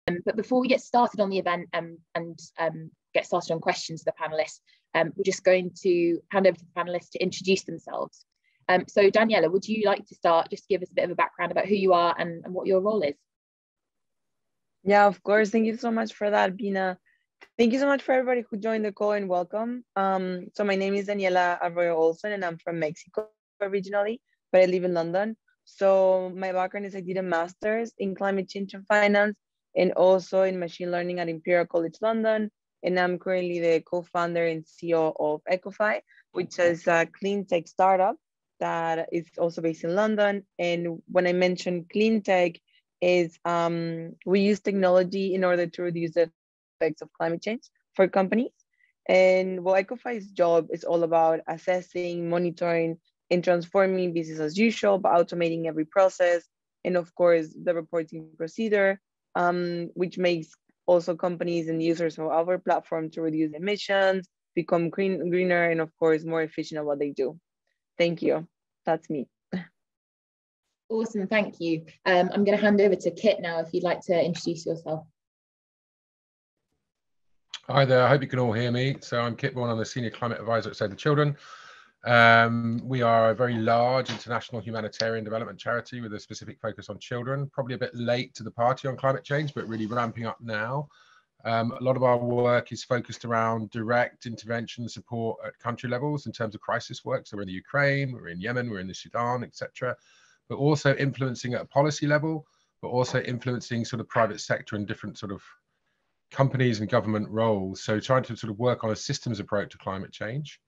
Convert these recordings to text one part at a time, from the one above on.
But before we get started on the event and get started on questions to the panellists, we're just going to hand over to the panellists to introduce themselves. So Daniela, would you like to start? Just give us a bit of a background about who you are and what your role is. Yeah, of course. Thank you so much for that, Bina. Thank you so much for everybody who joined the call and welcome. So my name is Daniela Arroyo Olson and I'm from Mexico originally, but I live in London. So my background is I did a master's in climate change and finance and also in machine learning at Imperial College London. And I'm currently the co-founder and CEO of Ecofye, which is a clean tech startup that is also based in London. And when I mention clean tech, is we use technology in order to reduce the effects of climate change for companies. And well, Ecofye's job is all about assessing, monitoring, and transforming business as usual by automating every process. And of course, the reporting procedure, which makes also companies and users of our platform to reduce emissions, become greener, and of course, more efficient at what they do. Thank you. That's me. Awesome, thank you. I'm going to hand over to Kit now if you'd like to introduce yourself. Hi there, I hope you can all hear me. So I'm Kit Vaughan, I'm the Senior Climate Advisor at Save the Children. We are a very large international humanitarian development charity with a specific focus on children, probably a bit late to the party on climate change, but really ramping up now. A lot of our work is focused around direct intervention support at country levels in terms of crisis work. So we're in the Ukraine, we're in Yemen, we're in the Sudan, etc. But also influencing at a policy level, but also influencing sort of private sector and different sort of companies and government roles. So trying to sort of work on a systems approach to climate change.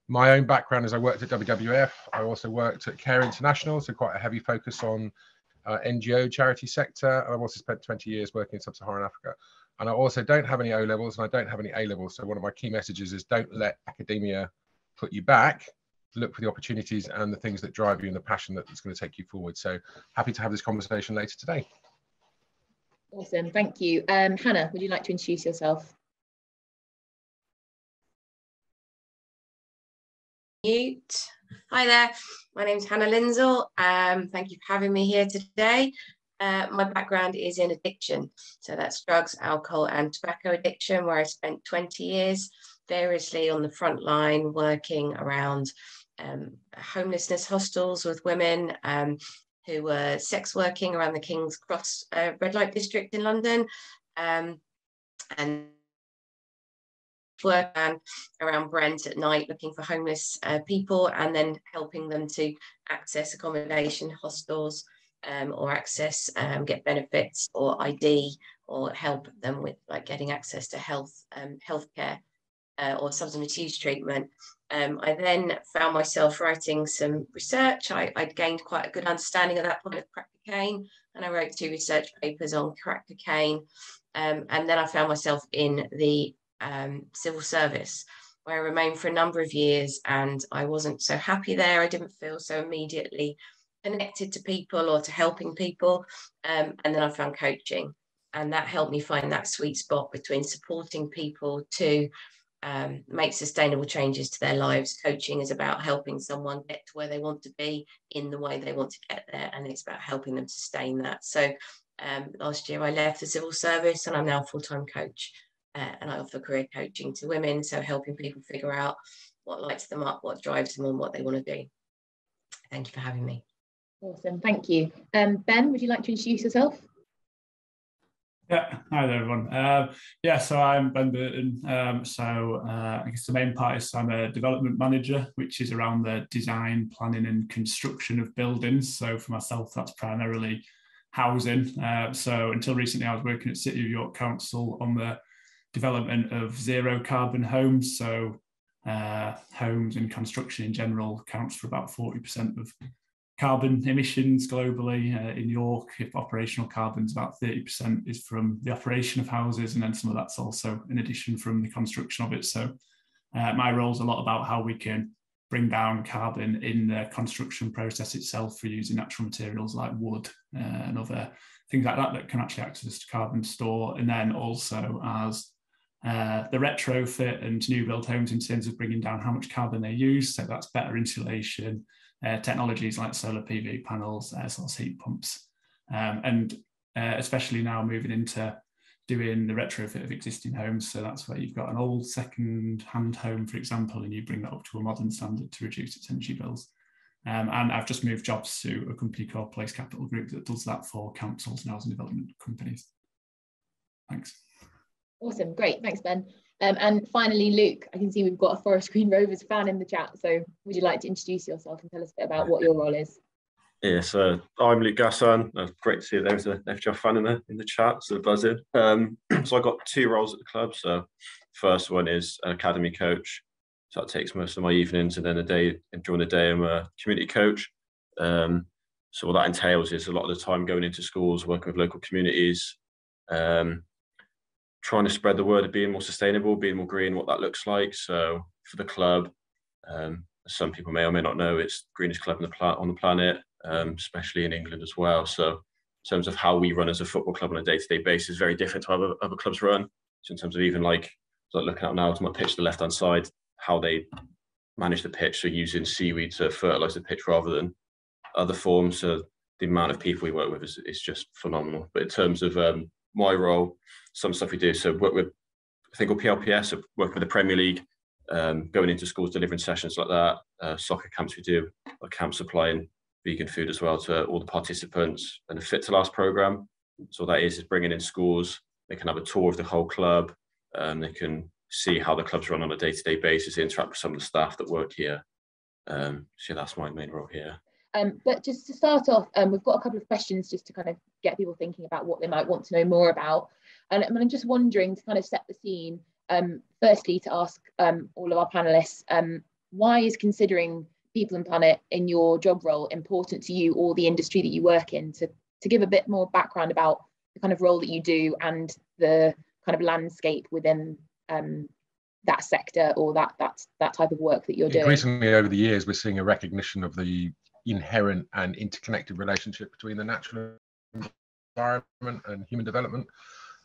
My own background is I worked at WWF. I also worked at Care International, so quite a heavy focus on NGO charity sector. And I've also spent 20 years working in sub-Saharan Africa. And I also don't have any O-levels and I don't have any A-levels. So one of my key messages is don't let academia put you back. Look for the opportunities and the things that drive you and the passion that's going to take you forward. So happy to have this conversation later today. Awesome, thank you. Hannah, would you like to introduce yourself? Hi there, my name is Hannah Linzel. Thank you for having me here today. My background is in addiction, so that's drugs, alcohol and tobacco addiction, where I spent 20 years variously on the front line working around homelessness hostels with women who were sex working around the King's Cross red light district in London, and work around Brent at night looking for homeless people and then helping them to access accommodation, hostels, or access, get benefits or ID, or help them with like getting access to healthcare or substance misuse treatment. I then found myself writing some research. I'd gained quite a good understanding at that point of crack cocaine, and I wrote 2 research papers on crack cocaine. And then I found myself in the civil service, where I remained for a number of years, and I wasn't so happy there. I didn't feel so immediately connected to people or to helping people. And then I found coaching, and that helped me find that sweet spot between supporting people to make sustainable changes to their lives. Coaching is about helping someone get to where they want to be in the way they want to get there, and it's about helping them sustain that. So last year I left the civil service and I'm now a full-time coach, and I offer career coaching to women, so helping people figure out what lights them up, what drives them and what they want to do. Thank you for having me. Awesome, thank you. Ben, would you like to introduce yourself? Yeah, hi there everyone. Yeah, so I'm Ben Burton. I guess the main part is I'm a development manager, which is around the design, planning and construction of buildings. So for myself, that's primarily housing. So until recently, I was working at City of York Council on the development of zero carbon homes. So homes and construction in general accounts for about 40% of carbon emissions globally. In York, if operational carbon is about 30% is from the operation of houses, and then some of that's also in addition from the construction of it. So my role is a lot about how we can bring down carbon in the construction process itself for using natural materials like wood and other things like that that can actually act as a carbon store, and then also as the retrofit and new build homes in terms of bringing down how much carbon they use. So that's better insulation, technologies like solar PV panels, air source heat pumps, and especially now moving into doing the retrofit of existing homes. So that's where you've got an old second-hand home, for example, and you bring that up to a modern standard to reduce its energy bills. And I've just moved jobs to a company called Place Capital Group that does that for councils and housing development companies. Thanks. Awesome, great, thanks Ben. And finally, Luke, I can see we've got a Forest Green Rovers fan in the chat. So would you like to introduce yourself and tell us a bit about what your role is? Yeah, so I'm Luke Gasson. Great to see there was a FGR fan in the chat, so buzzing. So I got 2 roles at the club. So first one is an academy coach. So that takes most of my evenings, and then during the day I'm a community coach. So what that entails is a lot of the time going into schools, working with local communities, trying to spread the word of being more sustainable, being more green, what that looks like. So for the club, some people may or may not know, it's the greenest club on the planet. Especially in England as well. So in terms of how we run as a football club on a day-to-day basis, very different to how other clubs run. So in terms of even like looking out now to my pitch, the left-hand side, how they manage the pitch, so using seaweed to fertilise the pitch rather than other forms. So the amount of people we work with is just phenomenal. But in terms of my role, some stuff we do, so work with a thing called PLPS, so working with the Premier League, going into schools, delivering sessions like that, soccer camps we do, like camp supplying vegan food as well to all the participants, and the Fit to Last program. So what that is bringing in schools. They can have a tour of the whole club, and they can see how the clubs run on a day-to-day basis, interact with some of the staff that work here. So that's my main role here. But just to start off, we've got a couple of questions just to kind of get people thinking about what they might want to know more about. And I'm just wondering, to kind of set the scene, firstly to ask all of our panellists, why is considering people and planet in your job role important to you or the industry that you work in, to give a bit more background about the kind of role that you do and the kind of landscape within that sector or that type of work that you're doing? Increasingly over the years, we're seeing a recognition of the inherent and interconnected relationship between the natural environment and human development.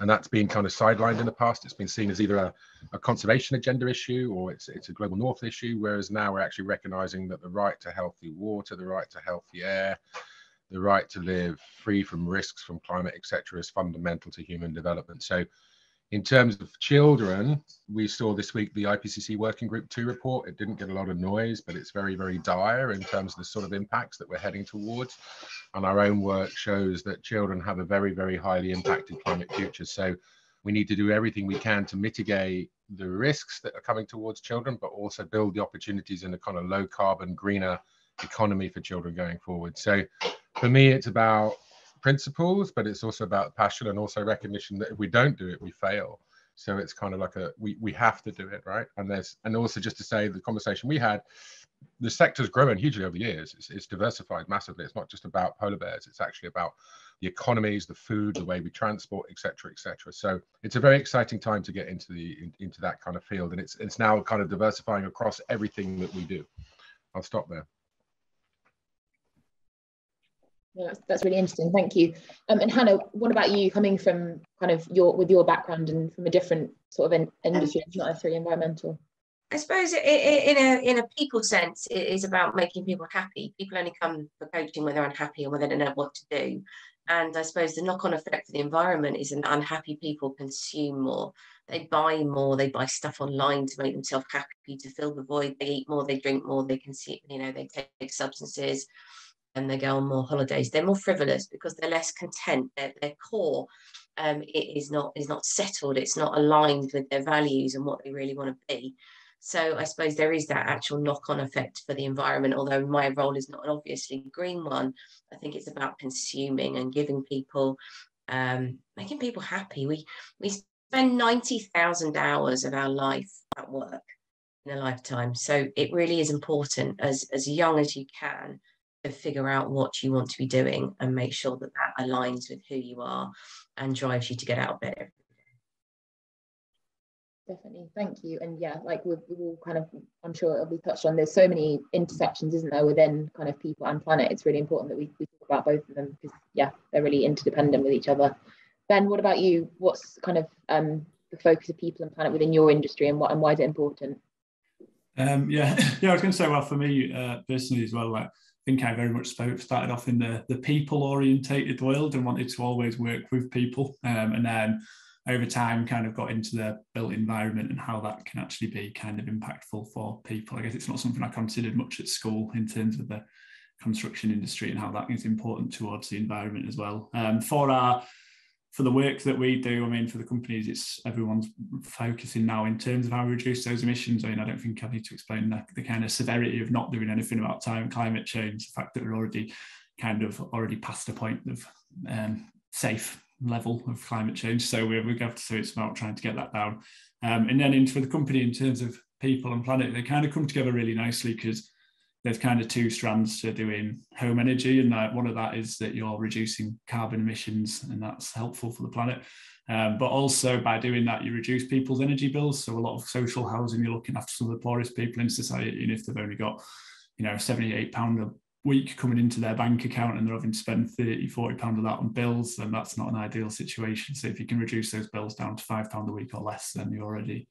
And that's been kind of sidelined in the past. It's been seen as either a conservation agenda issue or it's a global north issue, whereas now we're actually recognizing that the right to healthy water, the right to healthy air, the right to live free from risks from climate, etc., is fundamental to human development. So in terms of children, we saw this week the IPCC Working Group 2 report. It didn't get a lot of noise, but it's very, very dire in terms of the sort of impacts that we're heading towards. And our own work shows that children have a very, very highly impacted climate future. So we need to do everything we can to mitigate the risks that are coming towards children, but also build the opportunities in a kind of low carbon, greener economy for children going forward. So for me, it's about principles, but it's also about passion and also recognition that if we don't do it, we fail. So it's kind of like we have to do it, right? And also just to say, the conversation we had, the sector's growing hugely over the years. It's diversified massively. It's not just about polar bears. It's actually about the economies, the food, the way we transport, etc., etc. So it's a very exciting time to get into that kind of field, and it's now kind of diversifying across everything that we do. I'll stop there. Yeah, that's really interesting. Thank you. And Hannah, what about you, coming from kind of your background and from a different sort of industry, not necessarily environmental? I suppose in a people sense, it is about making people happy. People only come for coaching when they're unhappy or when they don't know what to do. And I suppose the knock-on effect for the environment is that unhappy people consume more. They buy stuff online to make themselves happy, to fill the void. They eat more, they drink more, they consume, they take substances, and they go on more holidays. They're more frivolous because they're less content. Their core it is not settled. It's not aligned with their values and what they really want to be. So I suppose there is that actual knock-on effect for the environment, although my role is not an obviously green one. I think it's about consuming and giving people, making people happy. We spend 90,000 hours of our life at work in a lifetime. So it really is important as young as you can to figure out what you want to be doing and make sure that that aligns with who you are and drives you to get out of bed every day. Definitely, thank you. And yeah, like we've all kind of, I'm sure it'll be touched on, there's so many intersections, isn't there, within kind of people and planet. It's really important that we talk about both of them because yeah, they're really interdependent with each other. Ben, what about you? What's kind of the focus of people and planet within your industry, and why is it important? I was going to say, well, for me personally as well, like, I think I very much started off in the people orientated world and wanted to always work with people, and then over time kind of got into the built environment and how that can actually be kind of impactful for people. I guess it's not something I considered much at school in terms of the construction industry and how that is important towards the environment as well. For the work that we do, I mean, for the companies, it's everyone's focusing now in terms of how we reduce those emissions. I mean, I don't think I need to explain the kind of severity of not doing anything about climate change, the fact that we're already past a point of safe level of climate change. So we have to say it's about trying to get that down. And then for the company, in terms of people and planet, they kind of come together really nicely because there's kind of two strands to doing home energy, and one of that is that you're reducing carbon emissions, and that's helpful for the planet. But also by doing that, you reduce people's energy bills. So a lot of social housing, you're looking after some of the poorest people in society, and if they've only got, £78 a week coming into their bank account and they're having to spend £30-40 of that on bills, then that's not an ideal situation. So if you can reduce those bills down to £5 a week or less, then you're already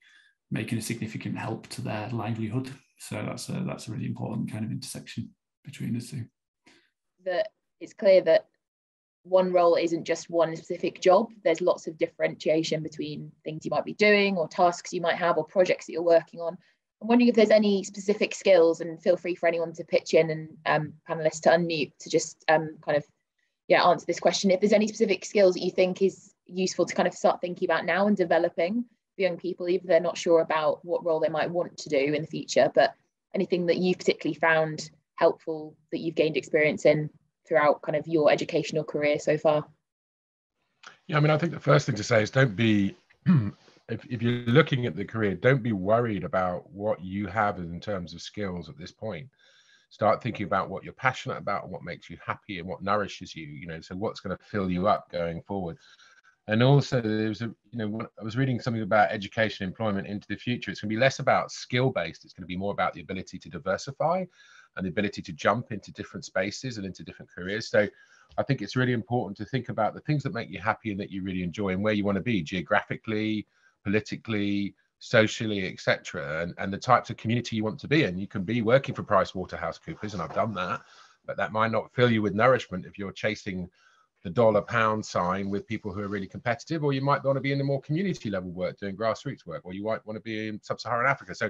making a significant help to their livelihood. So that's a really important kind of intersection between the two. That it's clear that one role isn't just one specific job. There's lots of differentiation between things you might be doing or tasks you might have or projects that you're working on. I'm wondering if there's any specific skills, and feel free for anyone to pitch in and panelists to unmute to just answer this question. If there's any specific skills that you think is useful to kind of start thinking about now and developing for young people, even if they're not sure about what role they might want to do in the future, but anything that you've particularly found helpful that you've gained experience in throughout kind of your educational career so far? Yeah, I mean, I think the first thing to say is don't be, if you're looking at the career, don't be worried about what you have in terms of skills at this point. Start thinking about what you're passionate about and what makes you happy and what nourishes you, so what's going to fill you up going forward. And also there was I was reading something about education employment into the future. It's going to be less about skill-based. It's going to be more about the ability to diversify and the ability to jump into different spaces and into different careers. So I think it's really important to think about the things that make you happy and that you really enjoy and where you want to be geographically, politically, socially, etc., and the types of community you want to be in. You can be working for PricewaterhouseCoopers, and I've done that, but that might not fill you with nourishment if you're chasing the dollar-pound sign with people who are really competitive, or you might want to be in the more community level work, doing grassroots work, or you might want to be in sub-Saharan Africa. So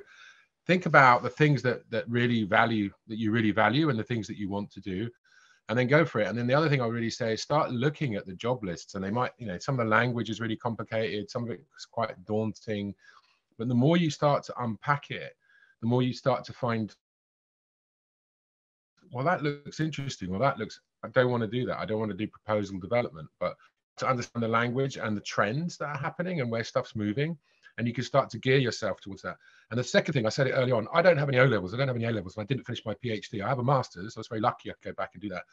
think about the things that you really value and the things that you want to do, and then go for it. And then the other thing I would really say is start looking at the job lists, and they might, some of the language is really complicated, some of it is quite daunting, but the more you start to unpack it, the more you start to find, well, that looks interesting. Well, I don't want to do that. I don't want to do proposal development, but to understand the language and the trends that are happening and where stuff's moving, and you can start to gear yourself towards that. And the second thing, I said it early on, I don't have any O-levels. I don't have any A-levels, and I didn't finish my PhD. I have a master's, so I was very lucky I could go back and do that.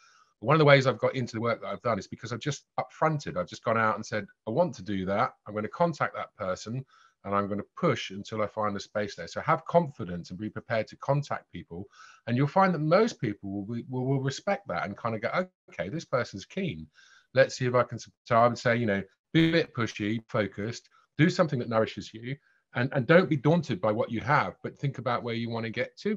But one of the ways I've got into the work that I've done is because I've just upfronted. I've just gone out and said, I want to do that. I'm going to contact that person, and I'm going to push until I find a space there. So have confidence and be prepared to contact people. And you'll find that most people will respect that and kind of go, okay, this person's keen. Let's see if I can. So I would say, be a bit pushy, focused, do something that nourishes you, and don't be daunted by what you have, but think about where you want to get to.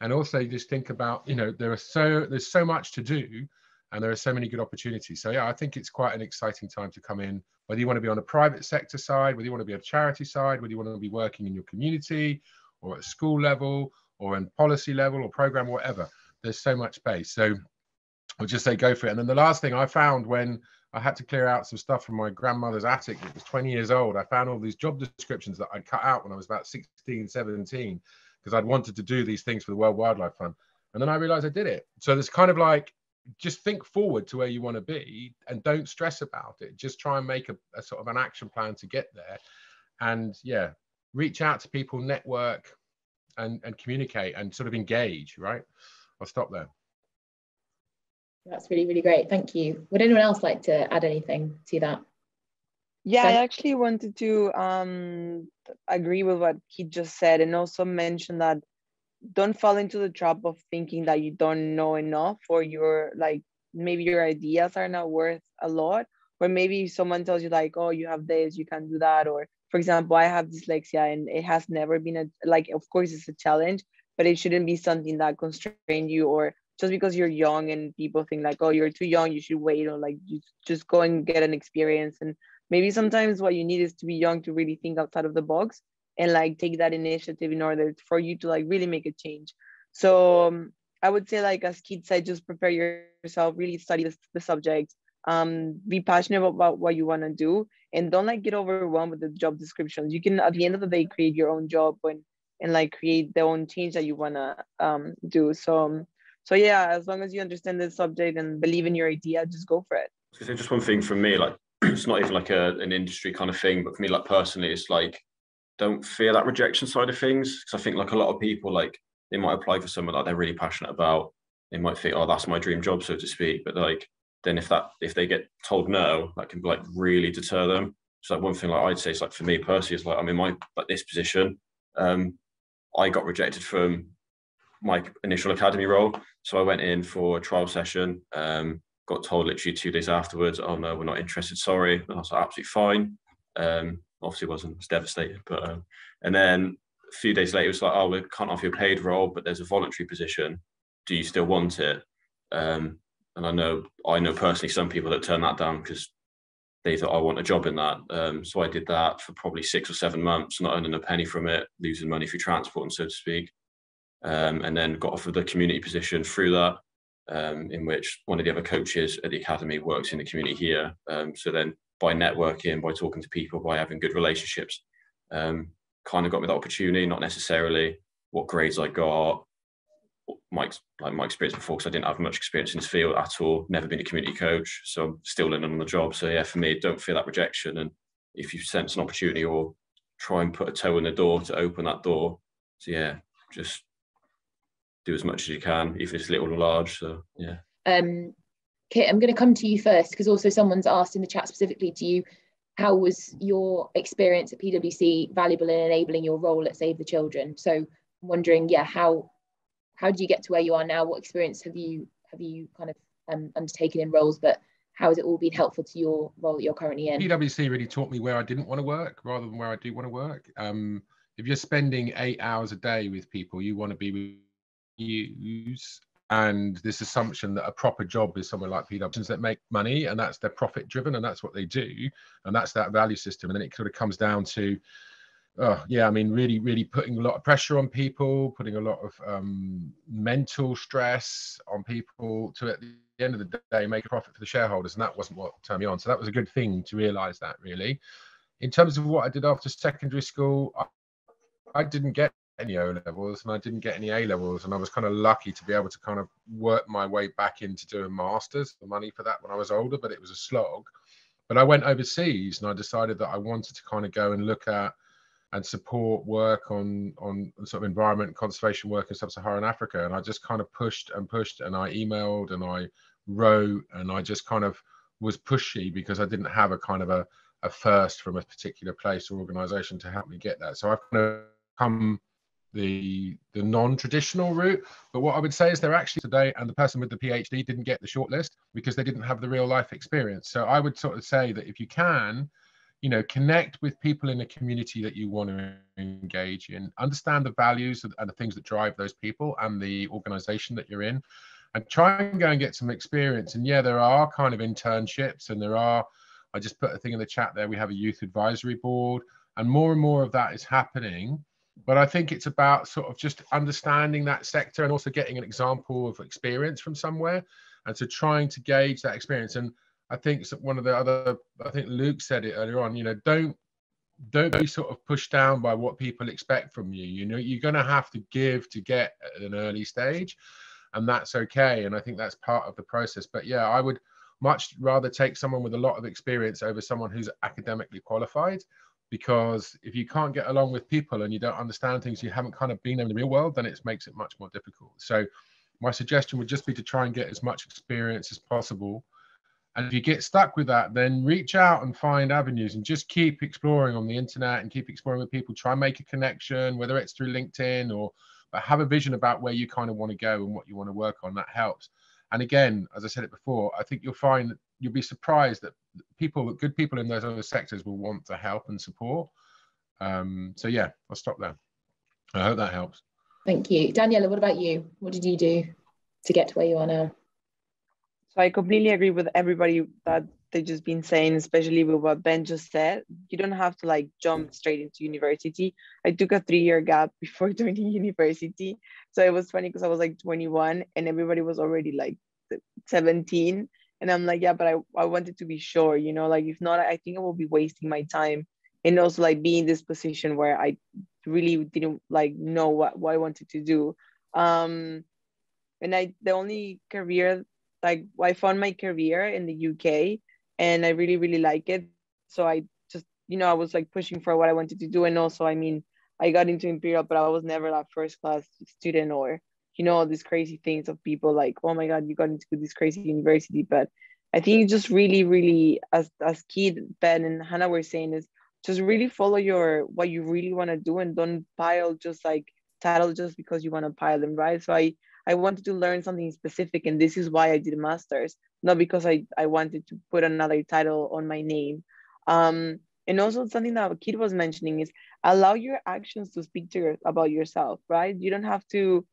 And also just think about, there's so much to do, and there are so many good opportunities. So yeah, I think it's quite an exciting time to come in, whether you want to be on the private sector side, whether you want to be on a charity side, whether you want to be working in your community or at school level or in policy level or program, or whatever. There's so much space. So I'll just say go for it. And then the last thing I found when I had to clear out some stuff from my grandmother's attic, it was 20 years old, I found all these job descriptions that I'd cut out when I was about 16, 17, because I'd wanted to do these things for the World Wildlife Fund. And then I realized I did it. So there's kind of like, just think forward to where you want to be and don't stress about it. Just try and make a sort of an action plan to get there. And yeah, reach out to people, network, and communicate and sort of engage, right? I'll stop there. That's really, really great. Thank you. Would anyone else like to add anything to that? Yeah, I actually wanted to agree with what he just said, and also mention that don't fall into the trap of thinking that you don't know enough, or maybe your ideas are not worth a lot, or maybe someone tells you like, oh, you have this, you can do that. Or for example, I have dyslexia, and it has never been of course it's a challenge, but it shouldn't be something that constrains you, or just because you're young and people think like, oh, you're too young, you should wait, or like you just go and get an experience and maybe sometimes what you need is to be young to really think outside of the box and like take that initiative in order for you to like really make a change. So I would say, like, as kids said, just prepare yourself, really study the subject, be passionate about what you want to do, and don't like get overwhelmed with the job descriptions. You can, at the end of the day, create your own job and like create the own change that you want to do. So yeah, as long as you understand the subject and believe in your idea, just go for it. So just one thing from me, like, it's not even like an industry kind of thing, but for me, like, personally, it's like, don't fear that rejection side of things. Because I think, like, a lot of people, like, they might apply for something that they're really passionate about. They might think, oh, that's my dream job, so to speak. But like, then if they get told no, that can like really deter them. So like, one thing, like, I'd say is, like, for me personally, is like, I'm in my like this position. I got rejected from my initial academy role. So I went in for a trial session, got told literally 2 days afterwards, oh no, we're not interested, sorry. And I was like, absolutely fine. Obviously I was devastated, but and then a few days later it was like, oh, we can't offer you a paid role, but there's a voluntary position. Do you still want it? And I know personally some people that turned that down because they thought, I want a job in that. So I did that for probably 6 or 7 months, not earning a penny from it, losing money through transport, and so to speak. And then got offered the community position through that, in which one of the other coaches at the academy works in the community here. So then by networking, by talking to people, by having good relationships, kind of got me that opportunity, not necessarily what grades I got, my experience before, because I didn't have much experience in this field at all, never been a community coach, so I'm still learning on the job. So yeah, for me, don't fear that rejection. And if you sense an opportunity, or try and put a toe in the door to open that door. So yeah, just do as much as you can, even if it's little or large. So yeah. Kit, I'm going to come to you first, because also someone's asked in the chat specifically to you, how was your experience at PwC valuable in enabling your role at Save the Children? So I'm wondering, yeah, how did you get to where you are now? What experience have you kind of undertaken in roles, but how has it all been helpful to your role that you're currently in? PwC really taught me where I didn't want to work rather than where I do want to work. If you're spending 8 hours a day with people, you want to be with use, and this assumption that a proper job is somewhere like PwC that make money, and that's their profit driven, and that's what they do, and that's that value system. And then it sort of comes down to, yeah, I mean, really putting a lot of pressure on people, putting a lot of mental stress on people to, at the end of the day, make a profit for the shareholders. And that wasn't what turned me on. So that was a good thing to realize that, really. In terms of what I did after secondary school, I didn't get any O levels and I didn't get any A levels, and I was kind of lucky to be able to kind of work my way back into doing masters, the money for that when I was older, but it was a slog. But I went overseas and I decided that I wanted to kind of go and look at and support work on sort of environment conservation work in sub-Saharan Africa. And I just kind of pushed, and I emailed and I wrote, and I just kind of was pushy because I didn't have a kind of a first from a particular place or organization to help me get that. So I've kind of come the non-traditional route. But what I would say is they're actually today, and the person with the PhD didn't get the shortlist because they didn't have the real life experience. So I would sort of say that if you can, you know, connect with people in a community that you want to engage in, understand the values and the things that drive those people and the organization that you're in, and try and go and get some experience. And yeah, there are kind of internships, and I just put a thing in the chat there, we have a youth advisory board, and more of that is happening. But I think it's about sort of just understanding that sector and also getting an example of experience from somewhere, and so trying to gauge that experience. And I think one of the other, I think Luke said it earlier on, you know, don't be sort of pushed down by what people expect from you. You know, you're going to have to give to get at an early stage, and that's okay. And I think that's part of the process. But yeah, I would much rather take someone with a lot of experience over someone who's academically qualified, because if you can't get along with people and you don't understand things, you haven't kind of been in the real world, then it makes it much more difficult. So my suggestion would just be to try and get as much experience as possible. And if you get stuck with that, then reach out and find avenues and just keep exploring on the internet and keep exploring with people. Try and make a connection, whether it's through LinkedIn but have a vision about where you kind of want to go and what you want to work on. That helps. And again, as I said it before, I think you'll find that you'll be surprised that good people in those other sectors will want to help and support. So yeah, I'll stop there. I hope that helps. Thank you. Daniela, what about you? What did you do to get to where you are now? So I completely agree with everybody that they've just been saying, especially with what Ben just said. You don't have to like jump straight into university. I took a 3-year gap before joining university. So it was funny because I was like 21 and everybody was already like 17. And I'm like, yeah, but I wanted to be sure, you know, like if not, I think I will be wasting my time. And also like be in this position where I really didn't like know what I wanted to do. And the only career, like I found my career in the UK and I really, really like it. So I just, you know, I was like pushing for what I wanted to do. And also, I mean, I got into Imperial, but I was never that first class student or, you know, all these crazy things of people like, oh my God, you got into this crazy university. But I think just really, really, as Keith, Ben, and Hannah were saying, is just really follow what you really want to do and don't pile just like titles just because you want to pile them, right? So I wanted to learn something specific, and this is why I did a master's, not because I wanted to put another title on my name. And also something that Kid was mentioning is allow your actions to speak about yourself, right? You don't have to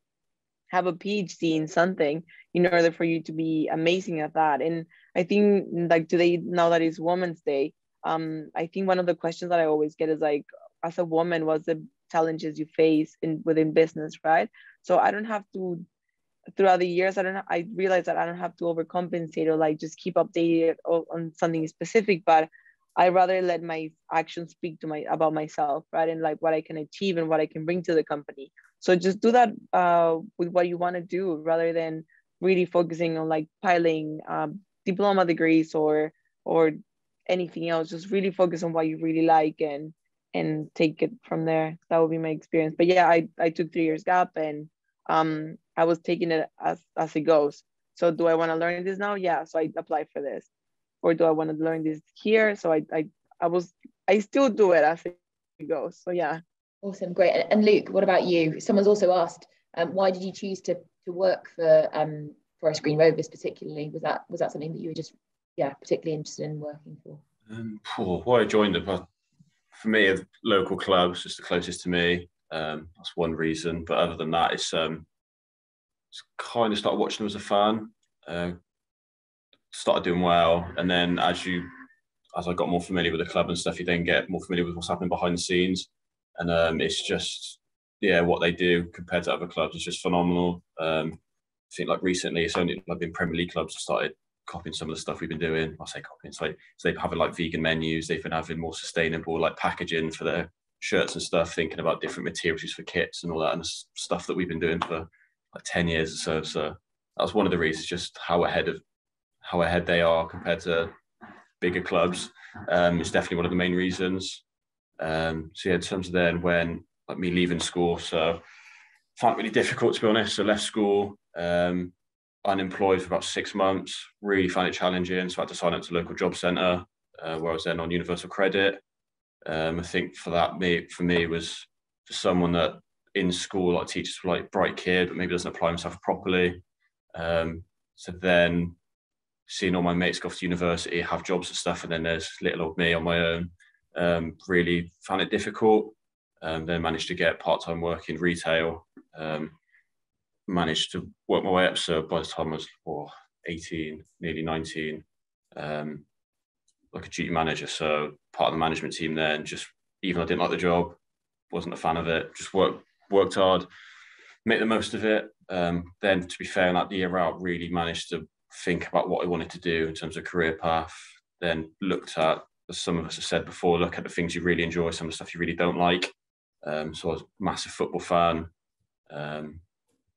have a PhD in something in order for you to be amazing at that. And I think like today, now that it's Women's Day, I think one of the questions that I always get is like, as a woman, what's the challenges you face within business, right? So I don't have to, throughout the years, I realized that I don't have to overcompensate or like just keep updated on something specific, but I rather let my actions speak about myself, right? And like what I can achieve and what I can bring to the company. So just do that with what you want to do rather than really focusing on like piling diploma degrees or anything else. Just really focus on what you really like and take it from there. That would be my experience. But yeah, I took 3 years gap and I was taking it as it goes. So do I want to learn this now? Yeah. So I applied for this. Or do I want to learn this here? So I still do it as it goes. So yeah. Awesome, great. And Luke, what about you? Someone's also asked, why did you choose to work for Forest Green Rovers particularly? Was that something that you were just particularly interested in working for? Why I joined it, but for me, local clubs is the closest to me. That's one reason. But other than that, it's kind of started watching them as a fan. Started doing well, and then as I got more familiar with the club and stuff, you then get more familiar with what's happening behind the scenes, and it's just what they do compared to other clubs is just phenomenal. I think like recently it's only like been Premier League clubs have started copying some of the stuff we've been doing. I say copying, it's like so they've having like vegan menus, they've been having more sustainable like packaging for their shirts and stuff, thinking about different materials for kits and all that and stuff that we've been doing for like 10 years or so. So that was one of the reasons, just how ahead they are compared to bigger clubs. It's definitely one of the main reasons. In terms of then when like me leaving school, so I found it really difficult to be honest. So left school, unemployed for about 6 months, really found it challenging. So I had to sign up to a local job centre where I was then on universal credit. I think for me was for someone that in school, like teachers were like bright kid, but maybe doesn't apply himself properly. So then seeing all my mates go off to university, have jobs and stuff, and then there's little old me on my own. Really found it difficult. Then managed to get part-time work in retail. Managed to work my way up. So by the time I was 18, nearly 19, like a duty manager. So part of the management team there, and just even though I didn't like the job, wasn't a fan of it. Just worked hard, make the most of it. Then to be fair, in that year out, really managed to think about what I wanted to do in terms of career path. Then looked at, as some of us have said before, look at the things you really enjoy, some of the stuff you really don't like. So I was a massive football fan.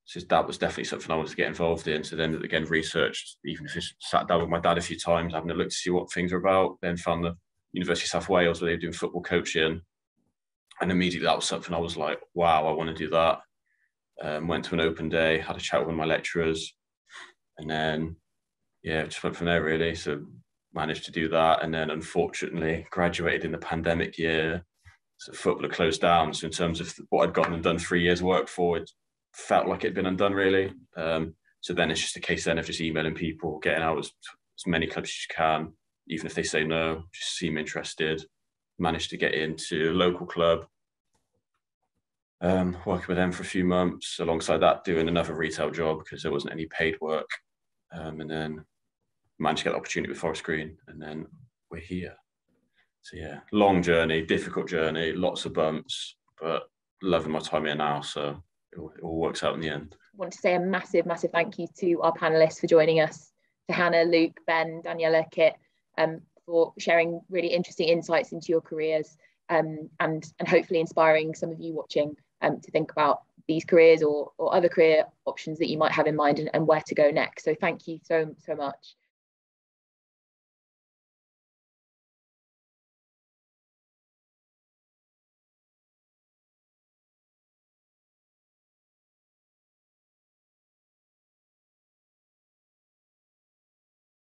So that was definitely something I wanted to get involved in. So then again, researched, even if I sat down with my dad a few times, having a look to see what things are about. Then found the University of South Wales where they were doing football coaching. And immediately that was something I was like, wow, I want to do that. Went to an open day, had a chat with one of my lecturers. And then, just went from there really. So managed to do that. And then unfortunately graduated in the pandemic year. So football had closed down. So in terms of what I'd gotten and done 3 years work for, it felt like it'd been undone really. So then it's just a case then of just emailing people, getting out as many clubs as you can, even if they say no, just seem interested. Managed to get into a local club, working with them for a few months. Alongside that, doing another retail job because there wasn't any paid work. And then managed to get the opportunity with Forest Green, and then we're here. So yeah, long journey, difficult journey, lots of bumps, but loving my time here now. So it all works out in the end. I want to say a massive thank you to our panelists for joining us, to Hannah, Luke, Ben, Daniela, Kit, for sharing really interesting insights into your careers, and hopefully inspiring some of you watching to think about these careers or other career options that you might have in mind, and where to go next. So thank you so much.